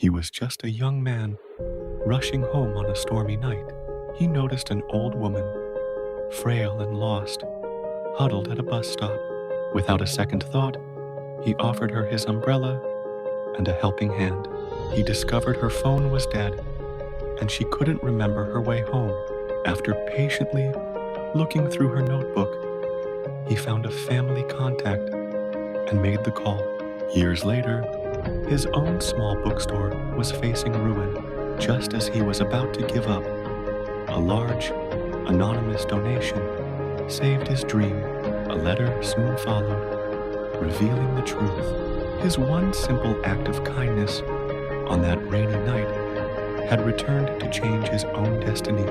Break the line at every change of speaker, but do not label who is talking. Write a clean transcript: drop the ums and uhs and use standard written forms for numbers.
He was just a young man rushing home on a stormy night. He noticed an old woman, frail and lost, huddled at a bus stop. Without a second thought, he offered her his umbrella and a helping hand. He discovered her phone was dead, and she couldn't remember her way home. After patiently looking through her notebook, he found a family contact and made the call. Years later, his own small bookstore was facing ruin. Just as he was about to give up, a large, anonymous donation saved his dream. A letter soon followed, revealing the truth. His one simple act of kindness on that rainy night had returned to change his own destiny.